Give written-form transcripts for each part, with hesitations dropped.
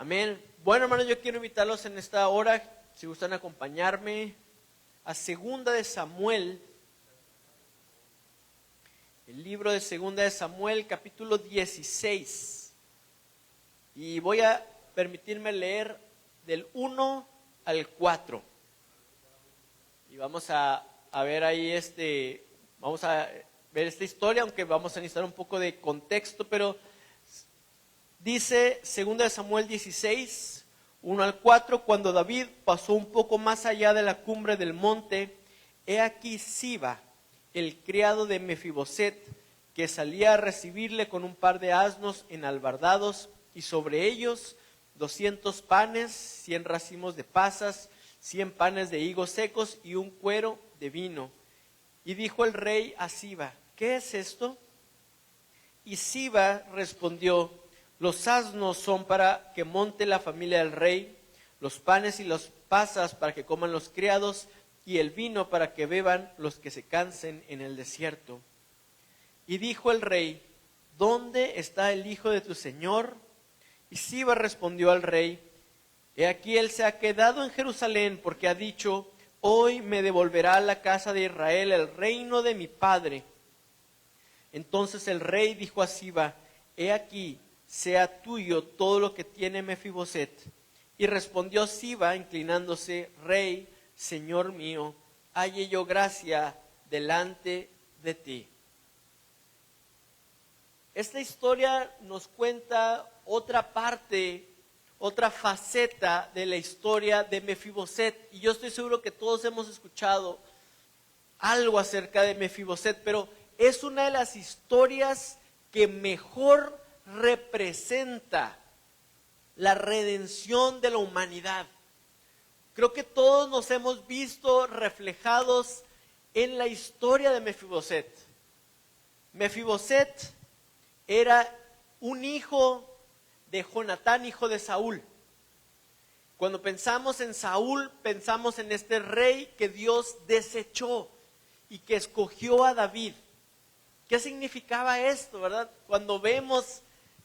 Amén. Bueno, hermanos, yo quiero invitarlos en esta hora, si gustan acompañarme, a Segunda de Samuel. El libro de Segunda de Samuel, capítulo 16. Y voy a permitirme leer del 1 al 4. Y vamos a ver ahí vamos a ver esta historia, aunque vamos a necesitar un poco de contexto, pero dice Segunda de Samuel 16, 1 al 4, cuando David pasó un poco más allá de la cumbre del monte, he aquí Siba, el criado de Mefiboset, que salía a recibirle con un par de asnos enalbardados, y sobre ellos 200 panes, 100 racimos de pasas, 100 panes de higos secos y un cuero de vino. Y dijo el rey a Siba, ¿qué es esto? Y Siba respondió, los asnos son para que monte la familia del rey, los panes y las pasas para que coman los criados, y el vino para que beban los que se cansen en el desierto. Y dijo el rey, ¿dónde está el hijo de tu señor? Y Siba respondió al rey, he aquí él se ha quedado en Jerusalén, porque ha dicho, hoy me devolverá a la casa de Israel el reino de mi padre. Entonces el rey dijo a Siba, he aquí, sea tuyo todo lo que tiene Mefiboset. Y respondió Siba, inclinándose, rey, señor mío, halle yo gracia delante de ti. Esta historia nos cuenta otra parte, otra faceta de la historia de Mefiboset. Y yo estoy seguro que todos hemos escuchado algo acerca de Mefiboset, pero es una de las historias que mejor representa la redención de la humanidad. Creo que todos nos hemos visto reflejados en la historia de Mefiboset. Mefiboset era un hijo de Jonatán, hijo de Saúl. Cuando pensamos en Saúl, pensamos en este rey que Dios desechó y que escogió a David. ¿Qué significaba esto, verdad? Cuando vemos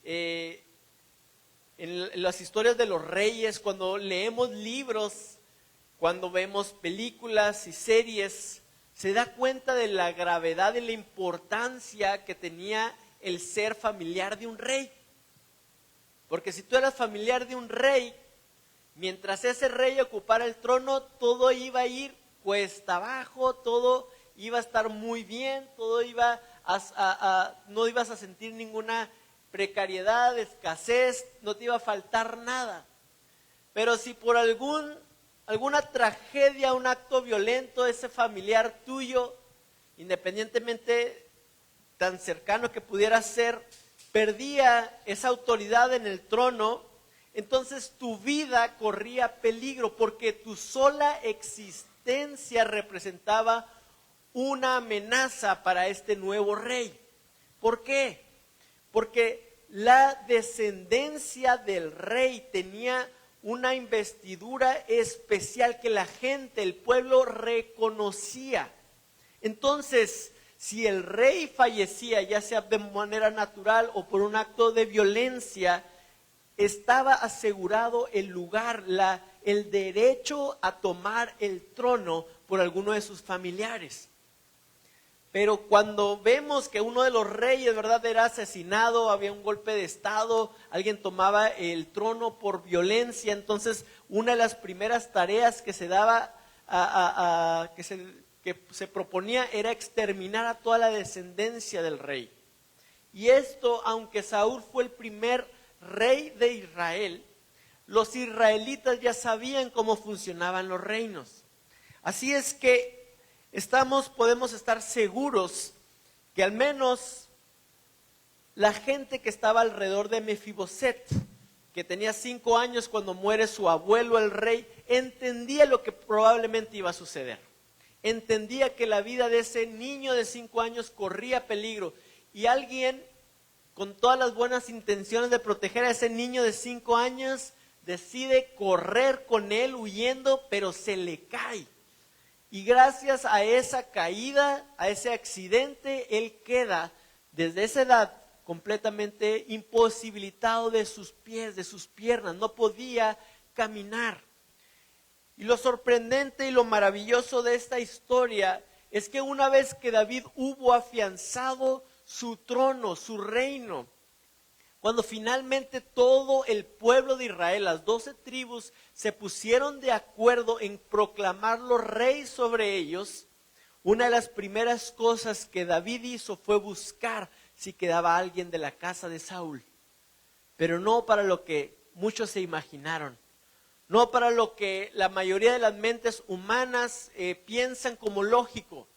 en las historias de los reyes, cuando leemos libros, cuando vemos películas y series, se da cuenta de la gravedad y la importancia que tenía el ser familiar de un rey. Porque si tú eras familiar de un rey, mientras ese rey ocupara el trono, todo iba a ir cuesta abajo, todo iba a estar muy bien, todo iba no ibas a sentir ninguna precariedad, escasez, no te iba a faltar nada. Pero si por alguna tragedia, un acto violento, ese familiar tuyo, independientemente tan cercano que pudiera ser, perdía esa autoridad en el trono, entonces tu vida corría peligro, porque tu sola existencia representaba una amenaza para este nuevo rey. ¿Por qué? Porque la descendencia del rey tenía una investidura especial que la gente, el pueblo reconocía. Entonces, si el rey fallecía, ya sea de manera natural o por un acto de violencia, estaba asegurado el lugar, el derecho a tomar el trono por alguno de sus familiares. Pero cuando vemos que uno de los reyes, ¿verdad?, era asesinado, había un golpe de estado, alguien tomaba el trono por violencia, entonces una de las primeras tareas que se daba, que se proponía, era exterminar a toda la descendencia del rey. Y esto, aunque Saúl fue el primer rey de Israel, los israelitas ya sabían cómo funcionaban los reinos. Así es que podemos estar seguros que al menos la gente que estaba alrededor de Mefiboset, que tenía 5 años cuando muere su abuelo el rey, entendía lo que probablemente iba a suceder. Entendía que la vida de ese niño de 5 años corría peligro, y alguien con todas las buenas intenciones de proteger a ese niño de 5 años decide correr con él huyendo, pero se le cae. Y gracias a esa caída, a ese accidente, él queda desde esa edad completamente imposibilitado de sus pies, de sus piernas, no podía caminar. Y lo sorprendente y lo maravilloso de esta historia es que una vez que David hubo afianzado su trono, su reino, cuando finalmente todo el pueblo de Israel, las 12 tribus, se pusieron de acuerdo en proclamarlo rey sobre ellos, una de las primeras cosas que David hizo fue buscar si quedaba alguien de la casa de Saúl, pero no para lo que muchos se imaginaron, no para lo que la mayoría de las mentes humanas piensan como lógico,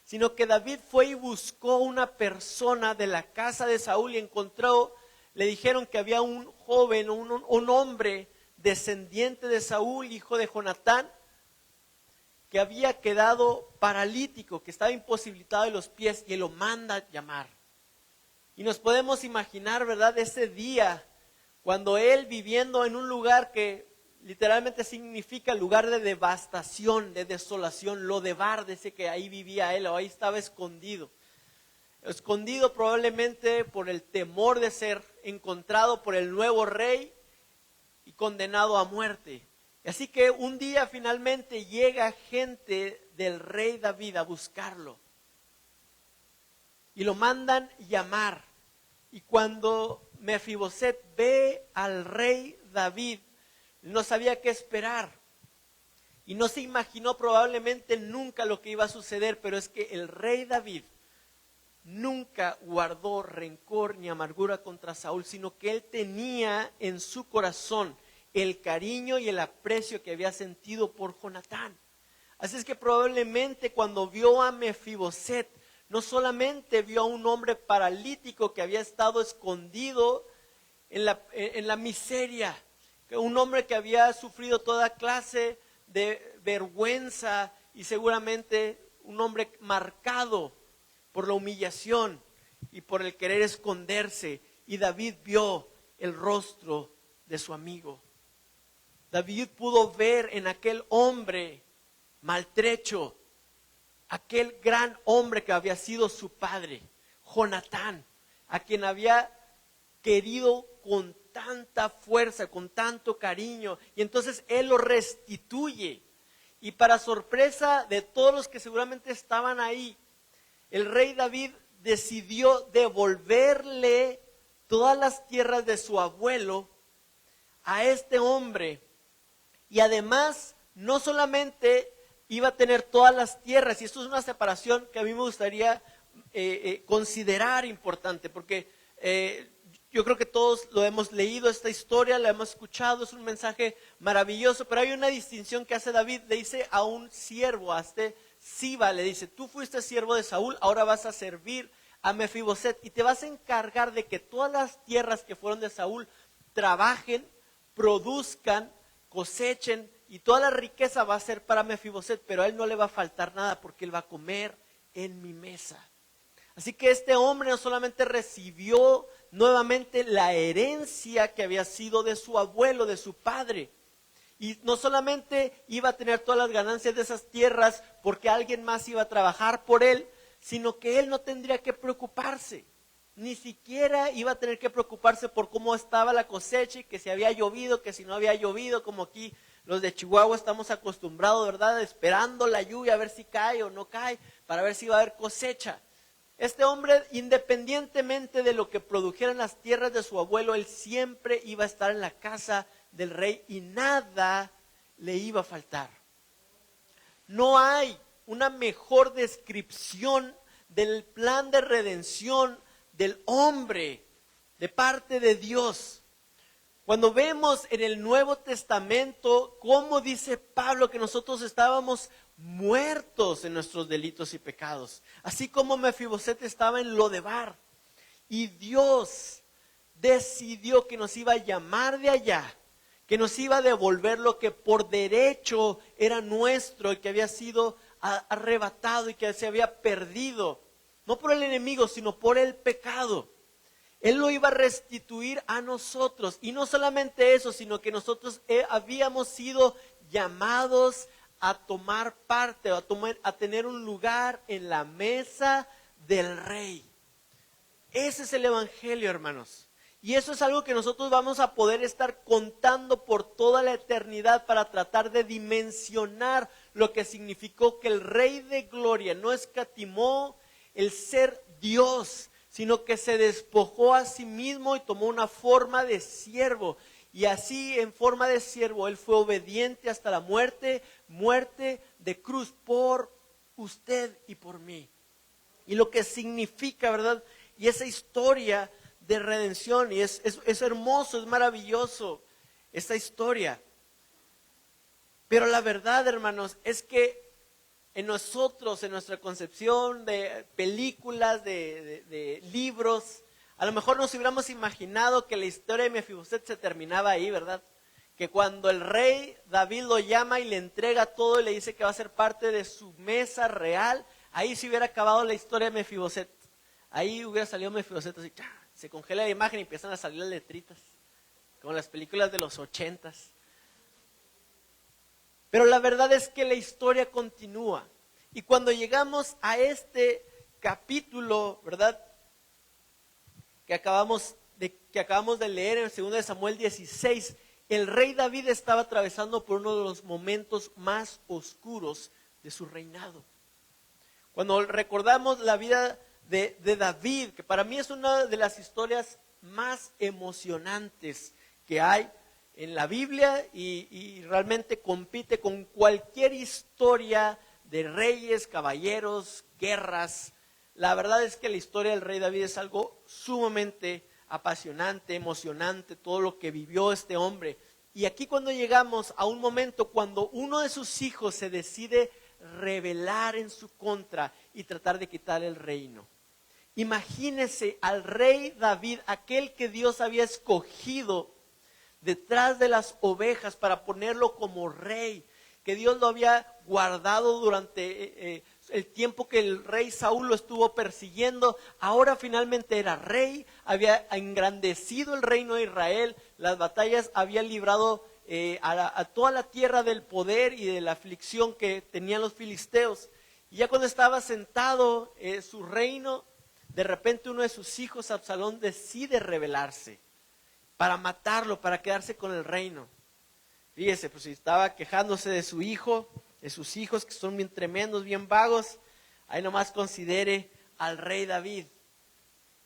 sino que David fue y buscó una persona de la casa de Saúl y encontró, le dijeron que había un joven, un hombre descendiente de Saúl, hijo de Jonatán, que había quedado paralítico, que estaba imposibilitado de los pies, y él lo manda a llamar. Y nos podemos imaginar, ¿verdad?, ese día, cuando él viviendo en un lugar que literalmente significa lugar de devastación, de desolación, Lodebar, dice que ahí vivía él, o ahí estaba escondido. Escondido probablemente por el temor de ser encontrado por el nuevo rey y condenado a muerte. Así que un día finalmente llega gente del rey David a buscarlo. Y lo mandan llamar. Y cuando Mefiboset ve al rey David, no sabía qué esperar. Y no se imaginó probablemente nunca lo que iba a suceder, pero es que el rey David nunca guardó rencor ni amargura contra Saúl, sino que él tenía en su corazón el cariño y el aprecio que había sentido por Jonatán. Así es que probablemente cuando vio a Mefiboset, no solamente vio a un hombre paralítico que había estado escondido en la miseria, un hombre que había sufrido toda clase de vergüenza y seguramente un hombre marcado por la humillación y por el querer esconderse. Y David vio el rostro de su amigo. David pudo ver en aquel hombre maltrecho, aquel gran hombre que había sido su padre, Jonatán, a quien había querido con tanta fuerza, con tanto cariño, y entonces él lo restituye. Y para sorpresa de todos los que seguramente estaban ahí, el rey David decidió devolverle todas las tierras de su abuelo a este hombre. Y además, no solamente iba a tener todas las tierras, y esto es una separación que a mí me gustaría considerar importante, porque yo creo que todos lo hemos leído, esta historia, la hemos escuchado, es un mensaje maravilloso, pero hay una distinción que hace David. Le dice a un siervo, a este Siba, le dice: tú fuiste siervo de Saúl, ahora vas a servir a Mefiboset y te vas a encargar de que todas las tierras que fueron de Saúl trabajen, produzcan, cosechen, y toda la riqueza va a ser para Mefiboset, pero a él no le va a faltar nada porque él va a comer en mi mesa. Así que este hombre no solamente recibió nuevamente la herencia que había sido de su abuelo, de su padre, y no solamente iba a tener todas las ganancias de esas tierras porque alguien más iba a trabajar por él, sino que él no tendría que preocuparse, ni siquiera iba a tener que preocuparse por cómo estaba la cosecha, y que si había llovido, que si no había llovido, como aquí los de Chihuahua estamos acostumbrados, ¿verdad?, esperando la lluvia a ver si cae o no cae, para ver si va a haber cosecha. Este hombre, independientemente de lo que produjeran las tierras de su abuelo, él siempre iba a estar en la casa del rey y nada le iba a faltar. No hay una mejor descripción del plan de redención del hombre de parte de Dios. Cuando vemos en el Nuevo Testamento cómo dice Pablo que nosotros estábamos muertos en nuestros delitos y pecados, así como Mefiboset estaba en Lodebar, y Dios decidió que nos iba a llamar de allá, que nos iba a devolver lo que por derecho era nuestro y que había sido arrebatado y que se había perdido, no por el enemigo, sino por el pecado. Él lo iba a restituir a nosotros, y no solamente eso, sino que nosotros habíamos sido llamados a tomar parte, a tener un lugar en la mesa del rey. Ese es el evangelio, hermanos. Y eso es algo que nosotros vamos a poder estar contando por toda la eternidad para tratar de dimensionar lo que significó que el Rey de Gloria no escatimó el ser Dios, sino que se despojó a sí mismo y tomó una forma de siervo. Y así, en forma de siervo, Él fue obediente hasta la muerte, muerte de cruz por usted y por mí. Y lo que significa, ¿verdad? Y esa historia de redención, y es hermoso, es maravilloso esta historia. Pero la verdad, hermanos, es que en nosotros, en nuestra concepción de películas, de libros, a lo mejor nos hubiéramos imaginado que la historia de Mefiboset se terminaba ahí, ¿verdad? Que cuando el rey David lo llama y le entrega todo y le dice que va a ser parte de su mesa real, ahí se hubiera acabado la historia de Mefiboset. Ahí hubiera salido Mefiboset así, se congela la imagen y empiezan a salir las letritas, como las películas de los 80s. Pero la verdad es que la historia continúa. Y cuando llegamos a este capítulo, ¿verdad? Que acabamos de leer en 2 de Samuel 16, el rey David estaba atravesando por uno de los momentos más oscuros de su reinado. Cuando recordamos la vida de David, que para mí es una de las historias más emocionantes que hay en la Biblia y realmente compite con cualquier historia de reyes, caballeros, guerras. La verdad es que la historia del rey David es algo sumamente apasionante, emocionante, todo lo que vivió este hombre. Y aquí cuando llegamos a un momento cuando uno de sus hijos se decide rebelar en su contra y tratar de quitar el reino. Imagínese al rey David, aquel que Dios había escogido detrás de las ovejas para ponerlo como rey, que Dios lo había guardado durante el tiempo que el rey Saúl lo estuvo persiguiendo. Ahora finalmente era rey, había engrandecido el reino de Israel, las batallas había librado a toda la tierra del poder y de la aflicción que tenían los filisteos. Y ya cuando estaba sentado su reino, de repente uno de sus hijos, Absalón, decide rebelarse para matarlo, para quedarse con el reino. Fíjese, pues si estaba quejándose de su hijo, de sus hijos que son bien tremendos, bien vagos, ahí nomás considere al rey David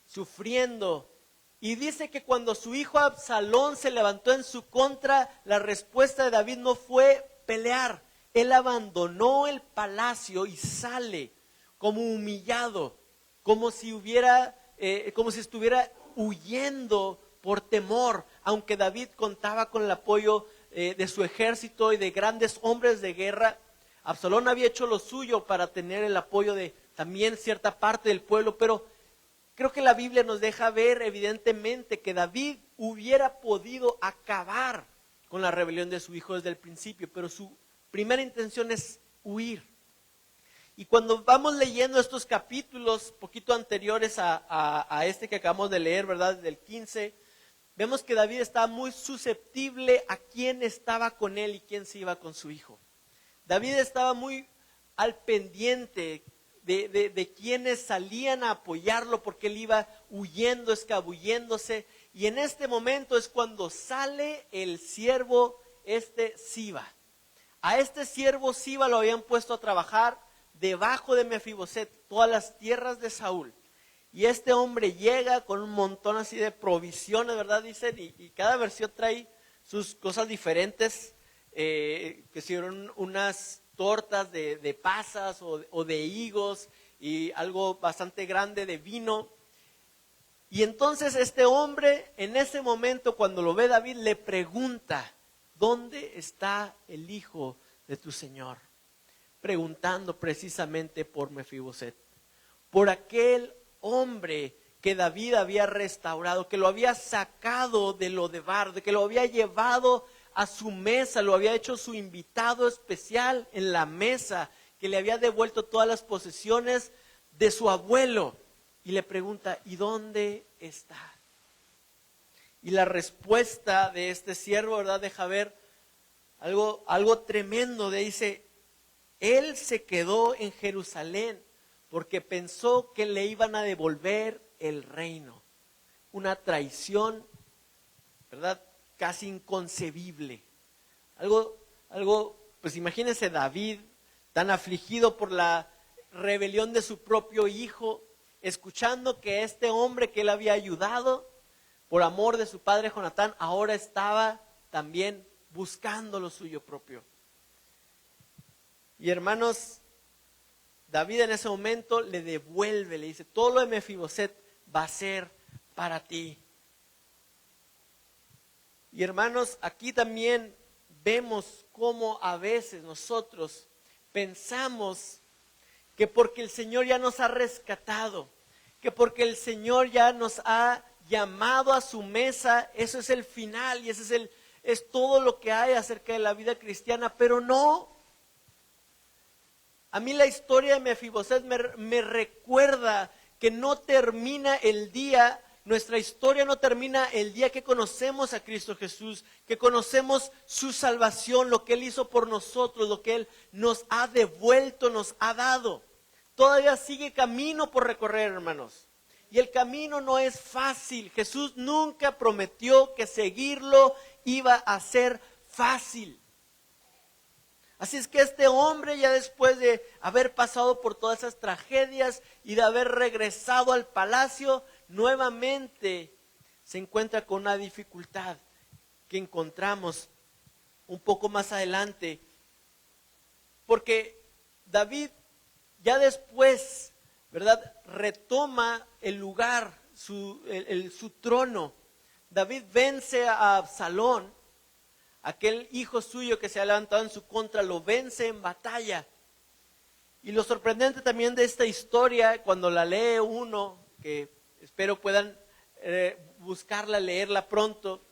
sufriendo. Y dice que cuando su hijo Absalón se levantó en su contra, la respuesta de David no fue pelear. Él abandonó el palacio y sale como humillado, como si estuviera huyendo por temor, aunque David contaba con el apoyo de su ejército y de grandes hombres de guerra. Absalón había hecho lo suyo para tener el apoyo de también cierta parte del pueblo, pero creo que la Biblia nos deja ver evidentemente que David hubiera podido acabar con la rebelión de su hijo desde el principio, pero su primera intención es huir. Y cuando vamos leyendo estos capítulos poquito anteriores a este que acabamos de leer, ¿verdad? Del 15, vemos que David estaba muy susceptible a quién estaba con él y quién se iba con su hijo. David estaba muy al pendiente de quienes salían a apoyarlo porque él iba huyendo, escabulléndose. Y en este momento es cuando sale el siervo Siba. A este siervo Siba lo habían puesto a trabajar debajo de Mefiboset, todas las tierras de Saúl. Y este hombre llega con un montón así de provisiones, ¿verdad? Dicen, y cada versión trae sus cosas diferentes, que hicieron unas tortas de pasas o de higos y algo bastante grande de vino. Y entonces este hombre, en ese momento, cuando lo ve David, le pregunta, ¿dónde está el hijo de tu señor? Preguntando precisamente por Mefiboset, por aquel hombre que David había restaurado, que lo había sacado de Lodebar, de que lo había llevado a su mesa, lo había hecho su invitado especial en la mesa, que le había devuelto todas las posesiones de su abuelo. Y le pregunta, ¿y dónde está? Y la respuesta de este siervo, ¿verdad? Deja ver algo tremendo. Dice, él se quedó en Jerusalén porque pensó que le iban a devolver el reino. Una traición, ¿verdad? Casi inconcebible. Algo, pues imagínense David tan afligido por la rebelión de su propio hijo, escuchando que este hombre que él había ayudado por amor de su padre Jonatán, ahora estaba también buscando lo suyo propio. Y hermanos, David en ese momento le devuelve, le dice, todo lo de Mefiboset va a ser para ti. Y hermanos, aquí también vemos cómo a veces nosotros pensamos que porque el Señor ya nos ha rescatado, que porque el Señor ya nos ha llamado a su mesa, eso es el final y ese es todo lo que hay acerca de la vida cristiana, pero no. A mí la historia de Mefiboset me recuerda que no termina el día, nuestra historia no termina el día que conocemos a Cristo Jesús, que conocemos su salvación, lo que Él hizo por nosotros, lo que Él nos ha devuelto, nos ha dado. Todavía sigue camino por recorrer, hermanos. Y el camino no es fácil. Jesús nunca prometió que seguirlo iba a ser fácil. Así es que este hombre, ya después de haber pasado por todas esas tragedias y de haber regresado al palacio, nuevamente se encuentra con una dificultad que encontramos un poco más adelante. Porque David ya después, ¿verdad?, retoma el lugar, su trono. David vence a Absalón. Aquel hijo suyo que se ha levantado en su contra, lo vence en batalla. Y lo sorprendente también de esta historia, cuando la lee uno, que espero puedan buscarla, leerla pronto,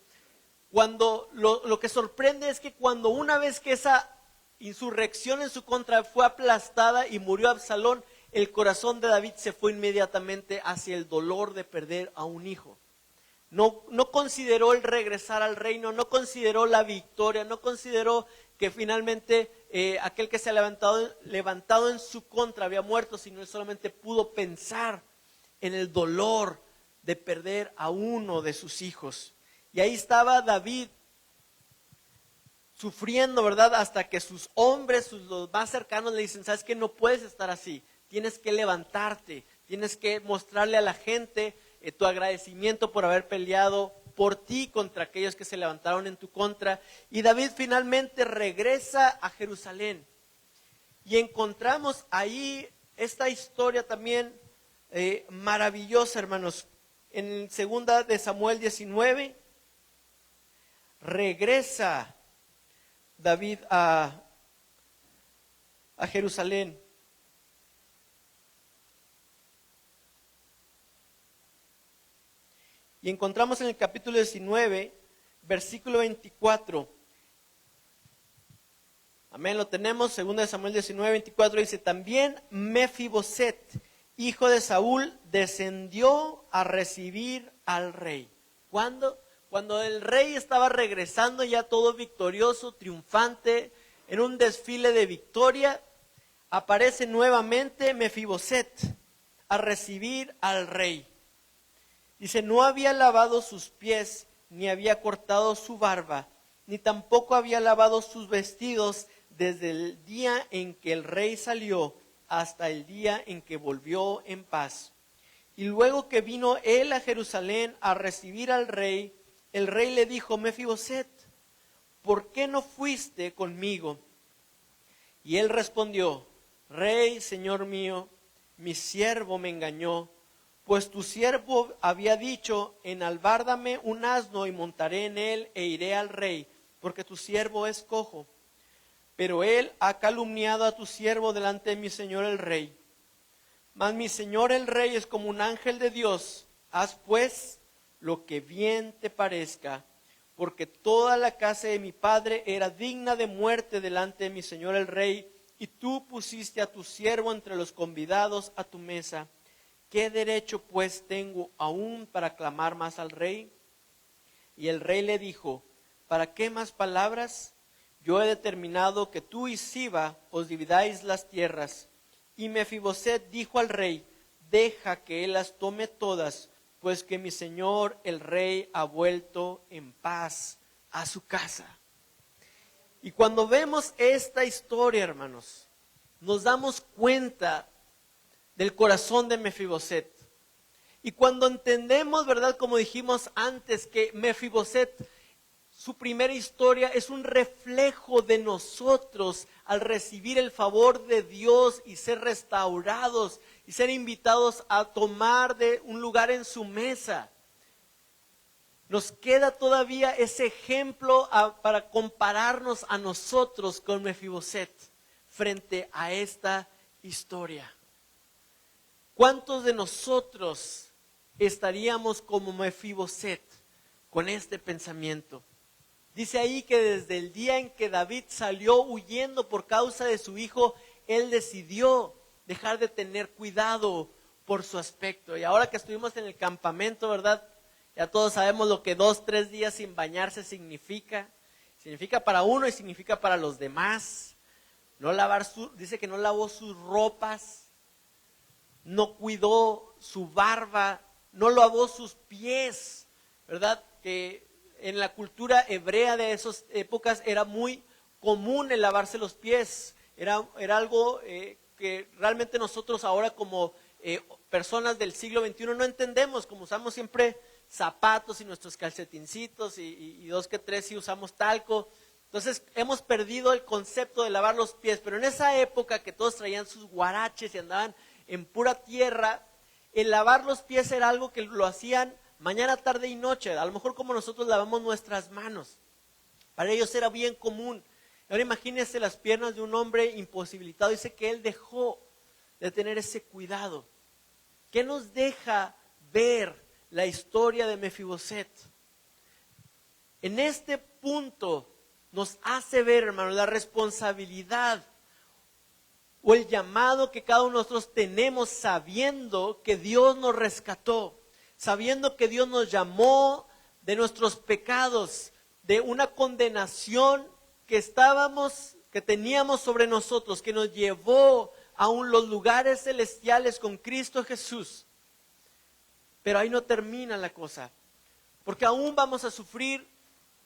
cuando lo que sorprende es que cuando una vez que esa insurrección en su contra fue aplastada y murió Absalón, el corazón de David se fue inmediatamente hacia el dolor de perder a un hijo. No consideró el regresar al reino, no consideró la victoria, no consideró que finalmente aquel que se ha levantado en su contra había muerto, sino él solamente pudo pensar en el dolor de perder a uno de sus hijos. Y ahí estaba David sufriendo, ¿verdad? Hasta que sus hombres, los más cercanos le dicen, ¿sabes qué? No puedes estar así, tienes que levantarte, tienes que mostrarle a la gente tu agradecimiento por haber peleado por ti contra aquellos que se levantaron en tu contra. Y David finalmente regresa a Jerusalén. Y encontramos ahí esta historia también maravillosa, hermanos. En 2 de Samuel 19, regresa David a Jerusalén. Y encontramos en el capítulo 19, versículo 24. Amén, lo tenemos. 2 de Samuel 19, 24 dice, también Mefiboset, hijo de Saúl, descendió a recibir al rey. ¿Cuándo? Cuando el rey estaba regresando ya todo victorioso, triunfante, en un desfile de victoria, aparece nuevamente Mefiboset a recibir al rey. Dice, no había lavado sus pies, ni había cortado su barba, ni tampoco había lavado sus vestidos desde el día en que el rey salió hasta el día en que volvió en paz. Y luego que vino él a Jerusalén a recibir al rey, el rey le dijo, Mefiboset, ¿por qué no fuiste conmigo? Y él respondió, Rey, señor mío, mi siervo me engañó, pues tu siervo había dicho, enalbárdame un asno y montaré en él e iré al rey, porque tu siervo es cojo. Pero él ha calumniado a tu siervo delante de mi señor el rey. Mas mi señor el rey es como un ángel de Dios. Haz pues lo que bien te parezca, porque toda la casa de mi padre era digna de muerte delante de mi señor el rey, y tú pusiste a tu siervo entre los convidados a tu mesa. ¿Qué derecho pues tengo aún para clamar más al rey? Y el rey le dijo, ¿para qué más palabras? Yo he determinado que tú y Siba os dividáis las tierras. Y Mefiboset dijo al rey, deja que él las tome todas, pues que mi señor el rey ha vuelto en paz a su casa. Y cuando vemos esta historia, hermanos, nos damos cuenta del corazón de Mefiboset. Y cuando entendemos, ¿verdad? Como dijimos antes, que Mefiboset, su primera historia es un reflejo de nosotros al recibir el favor de Dios y ser restaurados y ser invitados a tomar de un lugar en su mesa. Nos queda todavía ese ejemplo para compararnos a nosotros con Mefiboset frente a esta historia. ¿Cuántos de nosotros estaríamos como Mefiboset con este pensamiento? Dice ahí que desde el día en que David salió huyendo por causa de su hijo, él decidió dejar de tener cuidado por su aspecto. Y ahora que estuvimos en el campamento, ¿verdad? Ya todos sabemos lo que 2-3 días sin bañarse significa. Significa para uno y significa para los demás. Dice que no lavó sus ropas, no cuidó su barba, no lavó sus pies, ¿verdad? Que en la cultura hebrea de esas épocas era muy común el lavarse los pies. Era algo que realmente nosotros ahora como personas del siglo XXI no entendemos, como usamos siempre zapatos y nuestros calcetincitos y 2 que 3 sí usamos talco. Entonces hemos perdido el concepto de lavar los pies, pero en esa época que todos traían sus guaraches y andaban en pura tierra, el lavar los pies era algo que lo hacían mañana, tarde y noche, a lo mejor como nosotros lavamos nuestras manos. Para ellos era bien común. Ahora imagínense las piernas de un hombre imposibilitado. Dice que él dejó de tener ese cuidado. ¿Qué nos deja ver la historia de Mefiboset? En este punto nos hace ver, hermanos, la responsabilidad o el llamado que cada uno de nosotros tenemos sabiendo que Dios nos rescató, sabiendo que Dios nos llamó de nuestros pecados, de una condenación que teníamos sobre nosotros, que nos llevó a los lugares celestiales con Cristo Jesús. Pero ahí no termina la cosa, porque aún vamos a sufrir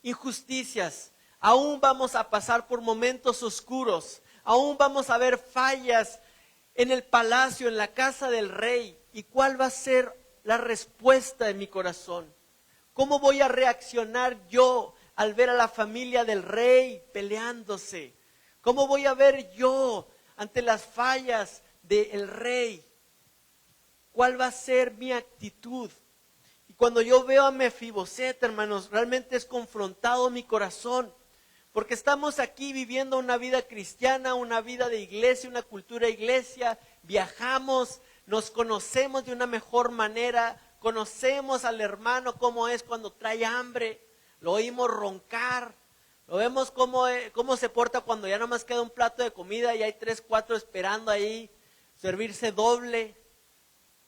injusticias, aún vamos a pasar por momentos oscuros, aún vamos a ver fallas en el palacio, en la casa del rey. ¿Y cuál va a ser la respuesta de mi corazón? ¿Cómo voy a reaccionar yo al ver a la familia del rey peleándose? ¿Cómo voy a ver yo ante las fallas del rey? ¿Cuál va a ser mi actitud? Y cuando yo veo a Mefiboset, hermanos, realmente es confrontado mi corazón. Porque estamos aquí viviendo una vida cristiana, una vida de iglesia, una cultura de iglesia. Viajamos, nos conocemos de una mejor manera. Conocemos al hermano cómo es cuando trae hambre. Lo oímos roncar. Lo vemos cómo se porta cuando ya nomás queda un plato de comida y hay 3, 4 esperando ahí servirse doble.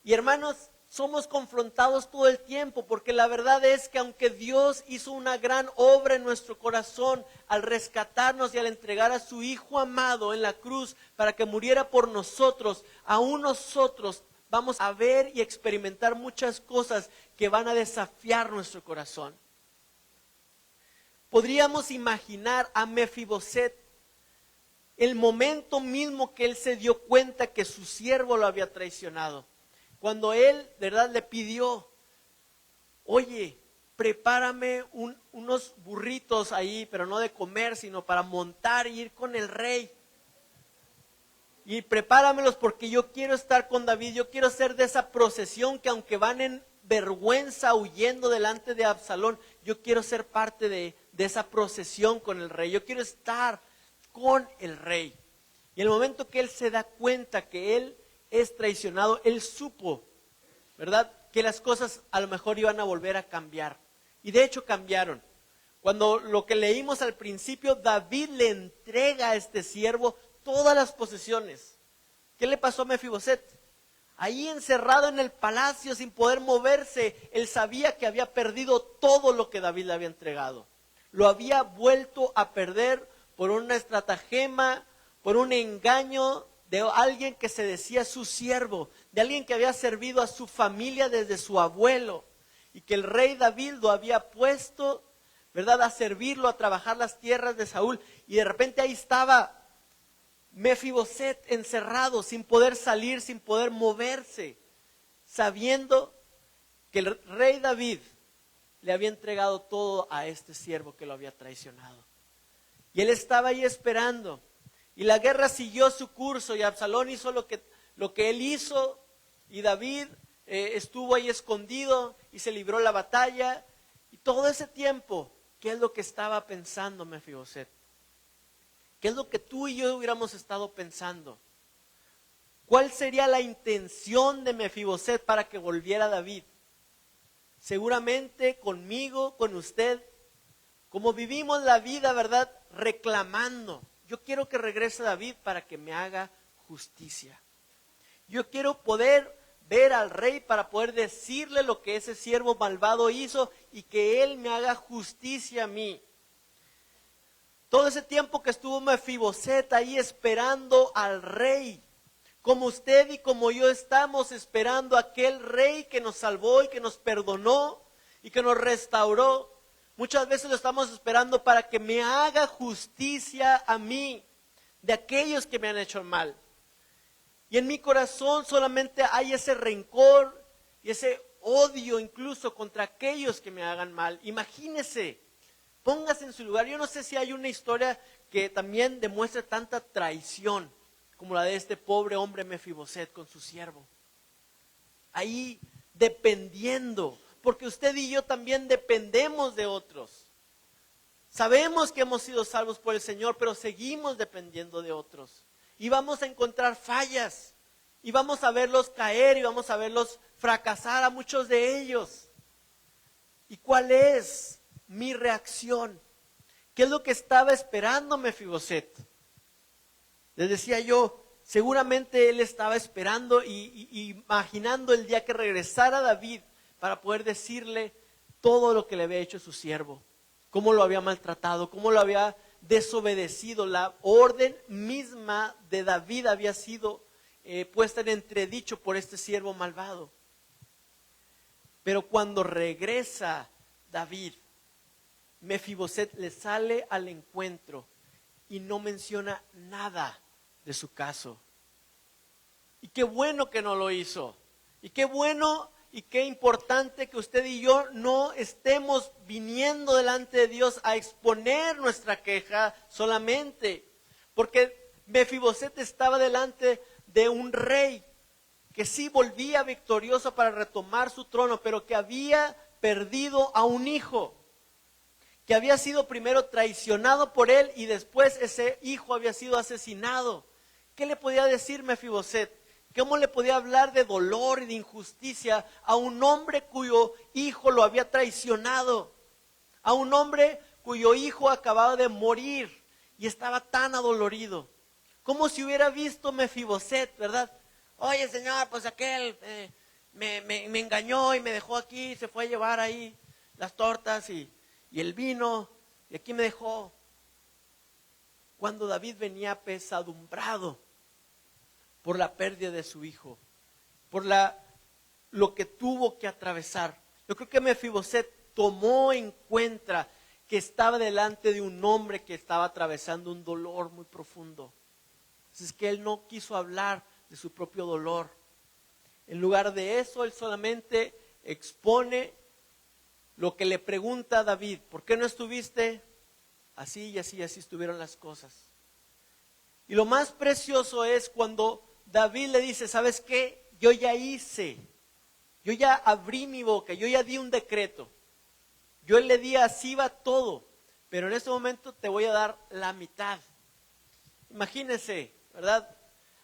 Y hermanos, somos confrontados todo el tiempo, porque la verdad es que aunque Dios hizo una gran obra en nuestro corazón al rescatarnos y al entregar a su Hijo amado en la cruz para que muriera por nosotros, aún nosotros vamos a ver y experimentar muchas cosas que van a desafiar nuestro corazón. Podríamos imaginar a Mefiboset el momento mismo que él se dio cuenta que su siervo lo había traicionado. Cuando él, ¿verdad?, le pidió, oye, prepárame unos burritos ahí, pero no de comer, sino para montar y ir con el rey. Y prepáramelos porque yo quiero estar con David, yo quiero ser de esa procesión que aunque van en vergüenza huyendo delante de Absalón, yo quiero ser parte de esa procesión con el rey, yo quiero estar con el rey. Y el momento que él se da cuenta que él es traicionado, él supo, ¿verdad?, que las cosas a lo mejor iban a volver a cambiar. Y de hecho cambiaron. Cuando lo que leímos al principio, David le entrega a este siervo todas las posesiones. ¿Qué le pasó a Mefiboset? Ahí encerrado en el palacio sin poder moverse, él sabía que había perdido todo lo que David le había entregado. Lo había vuelto a perder por una estratagema, por un engaño de alguien que se decía su siervo, de alguien que había servido a su familia desde su abuelo y que el rey David lo había puesto, ¿verdad?, a servirlo, a trabajar las tierras de Saúl, y de repente ahí estaba Mefiboset encerrado, sin poder salir, sin poder moverse, sabiendo que el rey David le había entregado todo a este siervo que lo había traicionado. Y él estaba ahí esperando, y la guerra siguió su curso, y Absalón hizo lo que él hizo, y David estuvo ahí escondido, y se libró la batalla, y todo ese tiempo, ¿qué es lo que estaba pensando Mefiboset? ¿Qué es lo que tú y yo hubiéramos estado pensando? ¿Cuál sería la intención de Mefiboset para que volviera David? Seguramente conmigo, con usted, como vivimos la vida, ¿verdad?, reclamando. Yo quiero que regrese David para que me haga justicia. Yo quiero poder ver al rey para poder decirle lo que ese siervo malvado hizo y que él me haga justicia a mí. Todo ese tiempo que estuvo Mefiboset ahí esperando al rey, como usted y como yo estamos esperando a aquel rey que nos salvó y que nos perdonó y que nos restauró. Muchas veces lo estamos esperando para que me haga justicia a mí de aquellos que me han hecho mal. Y en mi corazón solamente hay ese rencor y ese odio incluso contra aquellos que me hagan mal. Imagínese, póngase en su lugar. Yo no sé si hay una historia que también demuestre tanta traición como la de este pobre hombre Mefiboset con su siervo. Ahí dependiendo, porque usted y yo también dependemos de otros. Sabemos que hemos sido salvos por el Señor, pero seguimos dependiendo de otros. Y vamos a encontrar fallas, y vamos a verlos caer, y vamos a verlos fracasar a muchos de ellos. ¿Y cuál es mi reacción? ¿Qué es lo que estaba esperando Mefiboset? Les decía yo, seguramente él estaba esperando y imaginando el día que regresara David para poder decirle todo lo que le había hecho su siervo, cómo lo había maltratado, cómo lo había desobedecido. La orden misma de David había sido puesta en entredicho por este siervo malvado. Pero cuando regresa David, Mefiboset le sale al encuentro y no menciona nada de su caso. Y qué bueno que no lo hizo. Y qué bueno y qué importante que usted y yo no estemos viniendo delante de Dios a exponer nuestra queja solamente. Porque Mefiboset estaba delante de un rey que sí volvía victorioso para retomar su trono, pero que había perdido a un hijo, que había sido primero traicionado por él y después ese hijo había sido asesinado. ¿Qué le podía decir Mefiboset? ¿Cómo le podía hablar de dolor y de injusticia a un hombre cuyo hijo lo había traicionado? A un hombre cuyo hijo acababa de morir y estaba tan adolorido. Como si hubiera visto Mefiboset, ¿verdad? Oye, señor, pues aquel me engañó y me dejó aquí, se fue a llevar ahí las tortas y el vino, y aquí me dejó. Cuando David venía apesadumbrado por la pérdida de su hijo, por lo que tuvo que atravesar. Yo creo que Mefiboset tomó en cuenta que estaba delante de un hombre que estaba atravesando un dolor muy profundo. Es que él no quiso hablar de su propio dolor. En lugar de eso, él solamente expone lo que le pregunta a David: ¿por qué no estuviste? Así y así y así estuvieron las cosas. Y lo más precioso es cuando David le dice: ¿sabes qué? Yo ya hice, yo ya abrí mi boca, yo ya di un decreto. Yo le di así va todo, pero en este momento te voy a dar la mitad. Imagínense, ¿verdad?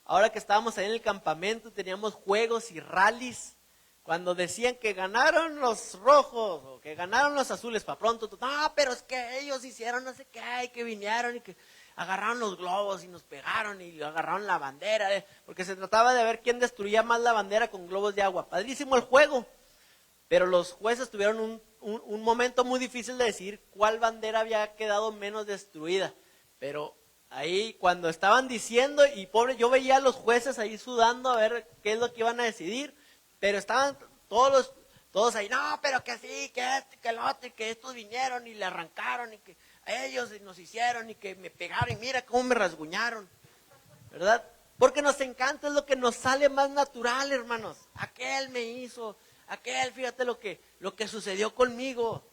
Ahora que estábamos ahí en el campamento, teníamos juegos y rallies. Cuando decían que ganaron los rojos o que ganaron los azules, para pronto, no, pero es que ellos hicieron no sé qué, y que vinieron y que agarraron los globos y nos pegaron y agarraron la bandera, porque se trataba de ver quién destruía más la bandera con globos de agua. Padrísimo el juego, pero los jueces tuvieron un momento muy difícil de decidir cuál bandera había quedado menos destruida. Pero ahí cuando estaban diciendo, y pobre, yo veía a los jueces ahí sudando a ver qué es lo que iban a decidir, pero estaban todos ahí, no, pero que sí, que este, que el otro, y que estos vinieron y le arrancaron, y que ellos nos hicieron, y que me pegaron, y mira cómo me rasguñaron, ¿verdad? Porque nos encanta, es lo que nos sale más natural, hermanos. Aquel me hizo, aquel, fíjate lo que sucedió conmigo.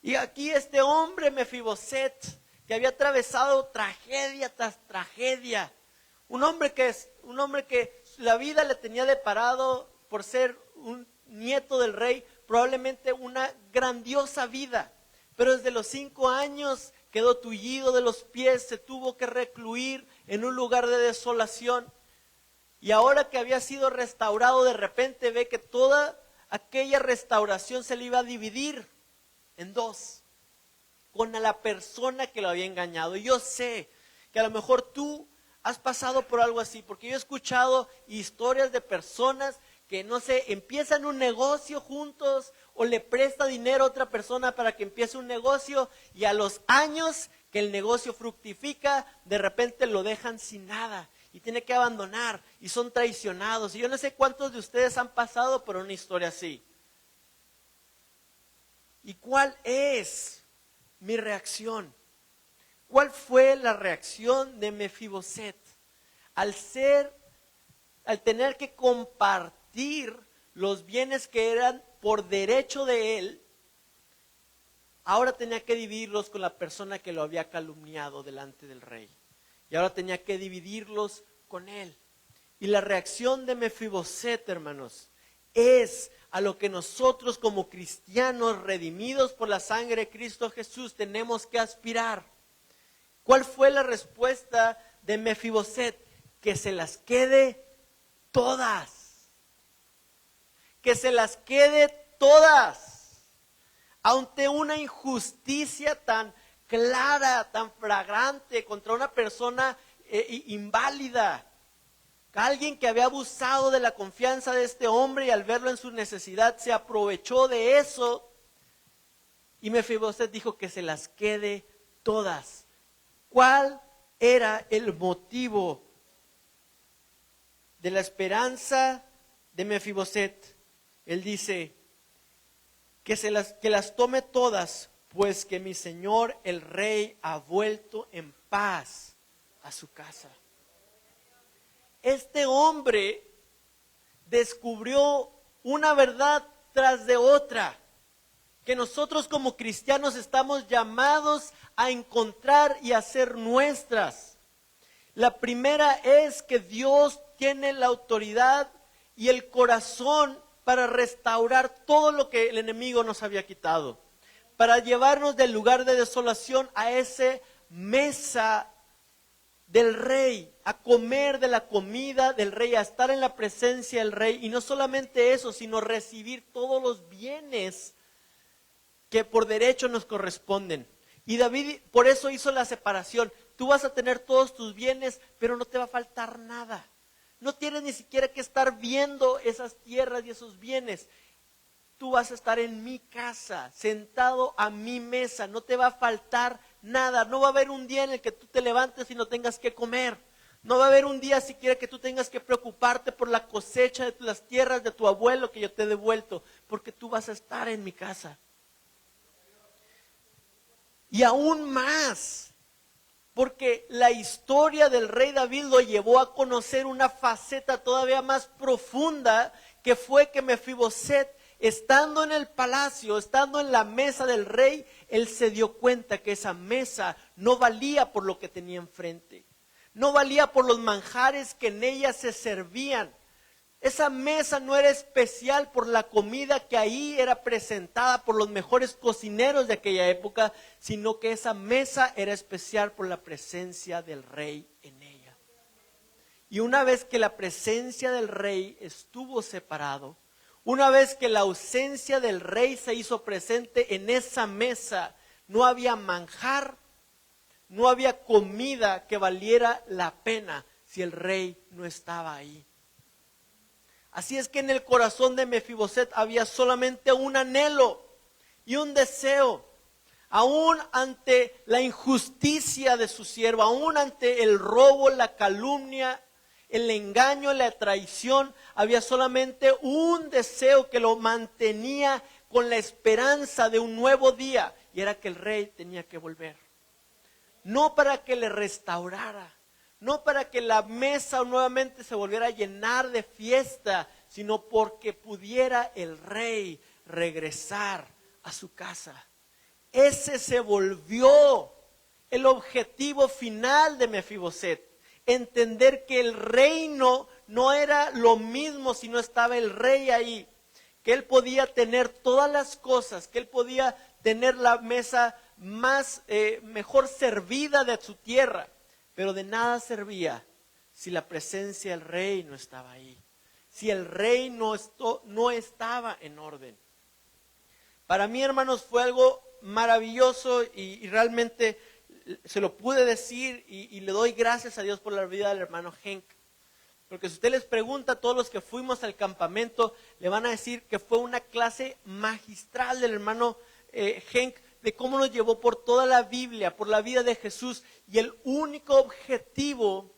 Y aquí este hombre, Mefiboset, que había atravesado tragedia tras tragedia, un hombre que la vida le tenía deparado por ser un nieto del rey, probablemente una grandiosa vida, pero desde los 5 años quedó tullido de los pies, se tuvo que recluir en un lugar de desolación, y ahora que había sido restaurado, de repente ve que toda aquella restauración se le iba a dividir en 2, con la persona que lo había engañado. Y yo sé que a lo mejor tú has pasado por algo así, porque yo he escuchado historias de personas que, no sé, empiezan un negocio juntos o le presta dinero a otra persona para que empiece un negocio, y a los años que el negocio fructifica, de repente lo dejan sin nada y tiene que abandonar y son traicionados. Y yo no sé cuántos de ustedes han pasado por una historia así. ¿Y cuál es mi reacción? ¿Cuál fue la reacción de Mefiboset al tener que compartir los bienes que eran por derecho de él? Ahora tenía que dividirlos con la persona que lo había calumniado delante del rey, y ahora tenía que dividirlos con él. Y la reacción de Mefiboset, hermanos, es a lo que nosotros como cristianos redimidos por la sangre de Cristo Jesús tenemos que aspirar. ¿Cuál fue la respuesta de Mefiboset? Que se las quede todas. Que se las quede todas. Ante una injusticia tan clara, tan flagrante contra una persona inválida. Alguien que había abusado de la confianza de este hombre, y al verlo en su necesidad se aprovechó de eso. Y Mefiboset dijo que se las quede todas. ¿Cuál era el motivo de la esperanza de Mefiboset? Él dice que las tome todas, pues que mi señor el rey ha vuelto en paz a su casa. Este hombre descubrió una verdad tras de otra, que nosotros como cristianos estamos llamados a encontrar y hacer nuestras. La primera es que Dios tiene la autoridad y el corazón para restaurar todo lo que el enemigo nos había quitado, para llevarnos del lugar de desolación a esa mesa del rey, a comer de la comida del rey, a estar en la presencia del rey. Y no solamente eso, sino recibir todos los bienes que por derecho nos corresponden. Y David por eso hizo la separación. Tú vas a tener todos tus bienes, pero no te va a faltar nada. No tienes ni siquiera que estar viendo esas tierras y esos bienes. Tú vas a estar en mi casa, sentado a mi mesa, no te va a faltar nada. No va a haber un día en el que tú te levantes y no tengas que comer. No va a haber un día siquiera que tú tengas que preocuparte por la cosecha de las tierras de tu abuelo que yo te he devuelto, porque tú vas a estar en mi casa. Y aún más, porque la historia del rey David lo llevó a conocer una faceta todavía más profunda, que fue que Mefiboset, estando en el palacio, estando en la mesa del rey, él se dio cuenta que esa mesa no valía por lo que tenía enfrente, no valía por los manjares que en ella se servían. Esa mesa no era especial por la comida que ahí era presentada por los mejores cocineros de aquella época, sino que esa mesa era especial por la presencia del rey en ella. Y una vez que la presencia del rey estuvo separado, una vez que la ausencia del rey se hizo presente en esa mesa, no había manjar, no había comida que valiera la pena si el rey no estaba ahí. Así es que en el corazón de Mefiboset había solamente un anhelo y un deseo. Aún ante la injusticia de su siervo, aún ante el robo, la calumnia, el engaño, la traición, había solamente un deseo que lo mantenía con la esperanza de un nuevo día, y era que el rey tenía que volver. No para que le restaurara, no para que la mesa nuevamente se volviera a llenar de fiesta, sino porque pudiera el rey regresar a su casa. Ese se volvió el objetivo final de Mefiboset. Entender que el reino no era lo mismo si no estaba el rey ahí. Que él podía tener todas las cosas, que él podía tener la mesa mejor servida de su tierra. Pero de nada servía si la presencia del rey no estaba ahí. Si el rey no estaba en orden. Para mí, hermanos, fue algo maravilloso y realmente se lo pude decir y le doy gracias a Dios por la vida del hermano Henk. Porque si usted les pregunta a todos los que fuimos al campamento, le van a decir que fue una clase magistral del hermano Henk, de cómo nos llevó por toda la Biblia, por la vida de Jesús. Y el único objetivo,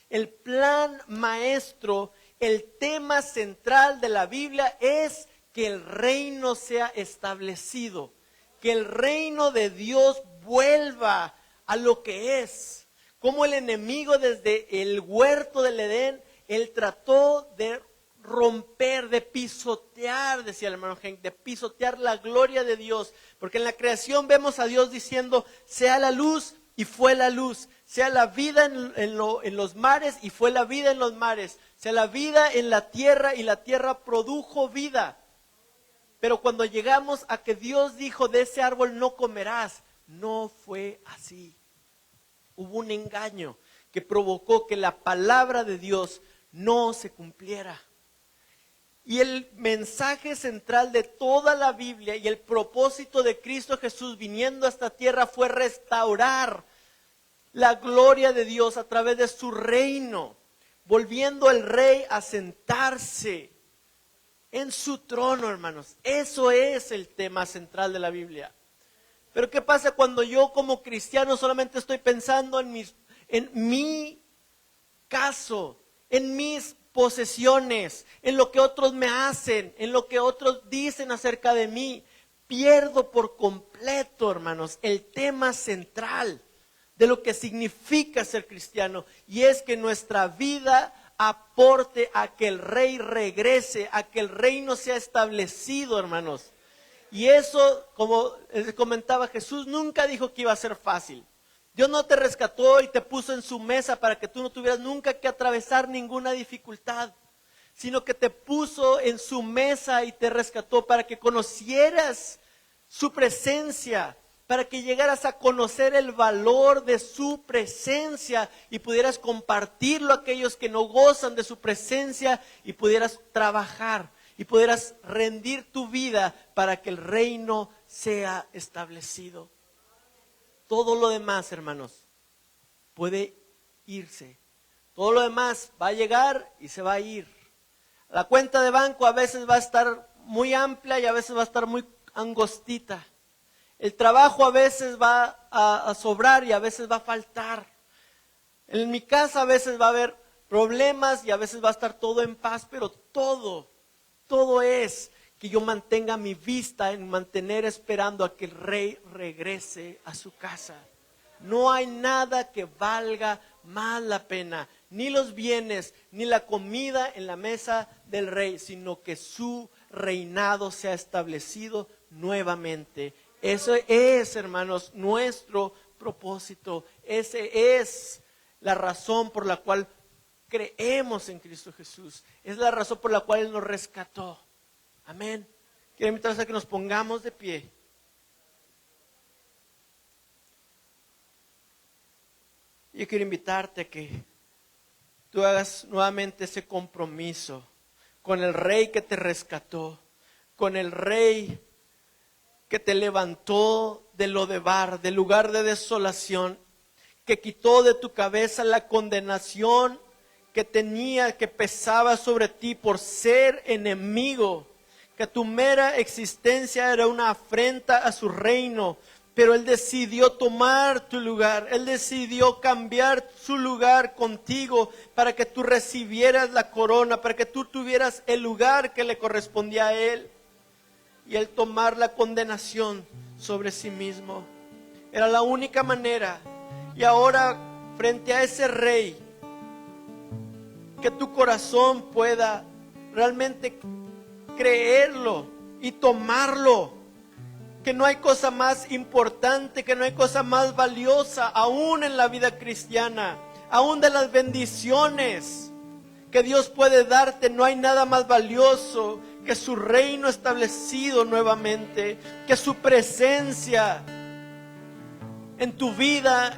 el plan maestro, el tema central de la Biblia es que el reino sea establecido. Que el reino de Dios vuelva a lo que es. Como el enemigo desde el huerto del Edén, él trató de romper, de pisotear, decía el hermano Henk, de pisotear la gloria de Dios. Porque en la creación vemos a Dios diciendo, sea la luz y fue la luz. Sea la vida en los mares y fue la vida en los mares. Sea la vida en la tierra y la tierra produjo vida. Pero cuando llegamos a que Dios dijo, de ese árbol no comerás, no fue así. Hubo un engaño que provocó que la palabra de Dios no se cumpliera. Y el mensaje central de toda la Biblia y el propósito de Cristo Jesús viniendo a esta tierra fue restaurar la gloria de Dios a través de su reino, volviendo al rey a sentarse en su trono, hermanos. Eso es el tema central de la Biblia. Pero ¿qué pasa cuando yo como cristiano solamente estoy pensando en mi caso, en mis posesiones, en lo que otros me hacen, en lo que otros dicen acerca de mí? Pierdo por completo, hermanos, el tema central de lo que significa ser cristiano, y es que nuestra vida aporte a que el rey regrese, a que el reino sea establecido, hermanos. Y eso, como les comentaba, Jesús nunca dijo que iba a ser fácil. Dios no te rescató y te puso en su mesa para que tú no tuvieras nunca que atravesar ninguna dificultad, sino que te puso en su mesa y te rescató para que conocieras su presencia, para que llegaras a conocer el valor de su presencia y pudieras compartirlo a aquellos que no gozan de su presencia, y pudieras trabajar y pudieras rendir tu vida para que el reino sea establecido. Todo lo demás, hermanos, puede irse. Todo lo demás va a llegar y se va a ir. La cuenta de banco a veces va a estar muy amplia y a veces va a estar muy angostita. El trabajo a veces va a sobrar y a veces va a faltar. En mi casa a veces va a haber problemas y a veces va a estar todo en paz, pero todo es que yo mantenga mi vista en mantener esperando a que el rey regrese a su casa. No hay nada que valga más la pena, ni los bienes, ni la comida en la mesa del rey, sino que su reinado sea establecido nuevamente. Eso es, hermanos, nuestro propósito. Ese es la razón por la cual creemos en Cristo Jesús. Es la razón por la cual Él nos rescató. Amén. Quiero invitarles a que nos pongamos de pie. Yo quiero invitarte a que tú hagas nuevamente ese compromiso con el Rey que te rescató, con el Rey que te levantó de Lodebar, del lugar de desolación, que quitó de tu cabeza la condenación que que pesaba sobre ti por ser enemigo, que tu mera existencia era una afrenta a su reino, Pero Él decidió tomar tu lugar. Él decidió cambiar su lugar contigo para que tú recibieras la corona, para que tú tuvieras el lugar que le correspondía a Él. Y Él tomar la condenación sobre sí mismo. Era la única manera. Y ahora, frente a ese Rey, que tu corazón pueda realmente creerlo y tomarlo. Que no hay cosa más importante, que no hay cosa más valiosa, aún en la vida cristiana, aún de las bendiciones que Dios puede darte, no hay nada más valioso que su reino establecido nuevamente, que su presencia en tu vida,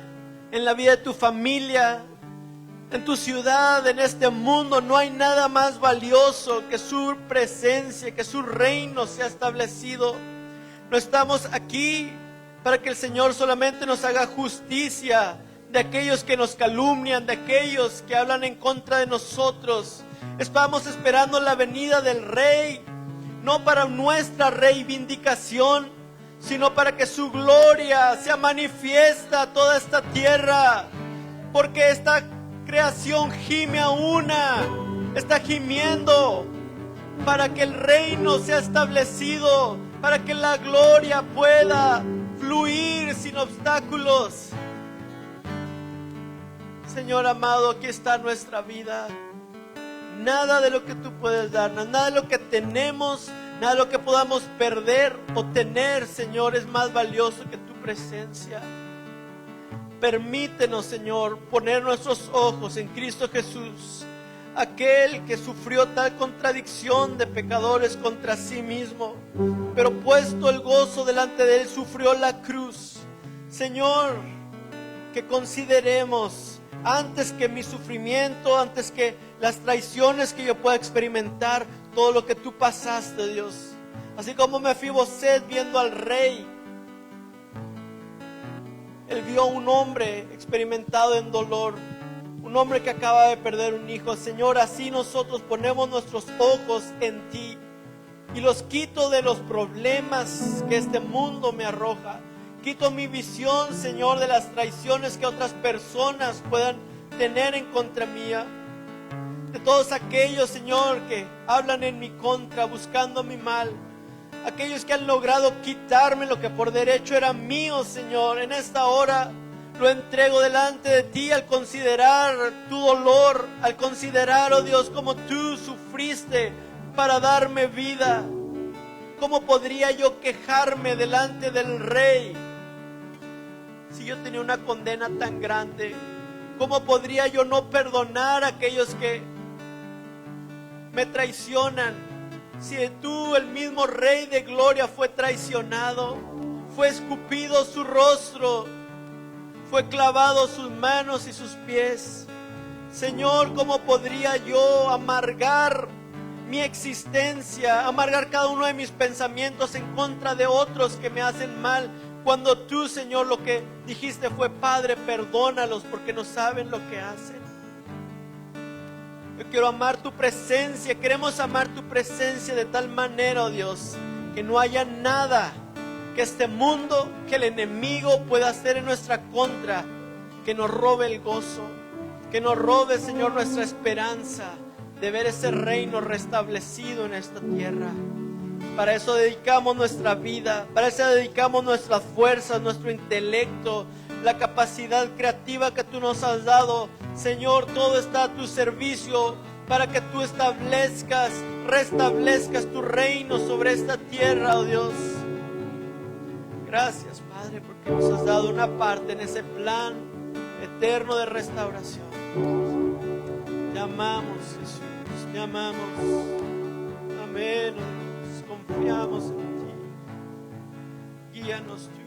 en la vida de tu familia, en tu ciudad, en este mundo. No hay nada más valioso que su presencia, que su reino sea establecido. No estamos aquí para que el Señor solamente nos haga justicia de aquellos que nos calumnian, de aquellos que hablan en contra de nosotros. Estamos esperando la venida del Rey, no para nuestra reivindicación, sino para que su gloria sea manifiesta a toda esta tierra. Porque esta creación gime a una, está gimiendo para que el reino sea establecido, para que la gloria pueda fluir sin obstáculos. Señor amado, aquí está nuestra vida. Nada de lo que tú puedes darnos, nada de lo que tenemos, nada de lo que podamos perder o tener, Señor, es más valioso que tu presencia. Permítenos, Señor, poner nuestros ojos en Cristo Jesús, aquel que sufrió tal contradicción de pecadores contra sí mismo, pero puesto el gozo delante de Él, sufrió la cruz. Señor, que consideremos antes que mi sufrimiento, antes que las traiciones que yo pueda experimentar, todo lo que tú pasaste, Dios. Así como Mefiboset viendo al rey, él vio a un hombre experimentado en dolor, un hombre que acaba de perder un hijo. Señor, así nosotros ponemos nuestros ojos en ti y los quito de los problemas que este mundo me arroja. Quito mi visión, Señor, de las traiciones que otras personas puedan tener en contra mía. De todos aquellos, Señor, que hablan en mi contra, buscando mi mal. Aquellos que han logrado quitarme lo que por derecho era mío, Señor. En esta hora lo entrego delante de ti al considerar tu dolor, al considerar, oh Dios, cómo tú sufriste para darme vida. ¿Cómo podría yo quejarme delante del Rey si yo tenía una condena tan grande? ¿Cómo podría yo no perdonar a aquellos que me traicionan? Si tú, el mismo Rey de Gloria, fue traicionado, fue escupido su rostro, fue clavado sus manos y sus pies. Señor, ¿cómo podría yo amargar mi existencia, amargar cada uno de mis pensamientos en contra de otros que me hacen mal, cuando tú, Señor, lo que dijiste fue: Padre, perdónalos porque no saben lo que hacen? Yo quiero amar tu presencia, queremos amar tu presencia de tal manera, oh Dios, que no haya nada que este mundo, que el enemigo pueda hacer en nuestra contra, que nos robe el gozo, que nos robe, Señor, nuestra esperanza de ver ese reino restablecido en esta tierra. Para eso dedicamos nuestra vida, para eso dedicamos nuestras fuerzas, nuestro intelecto, la capacidad creativa que tú nos has dado. Señor, todo está a tu servicio para que tú establezcas, restablezcas tu reino sobre esta tierra, oh Dios. Gracias, Padre, porque nos has dado una parte en ese plan eterno de restauración. Te amamos, Jesús, te amamos. Amén. Confiamos en ti. Guíanos tú.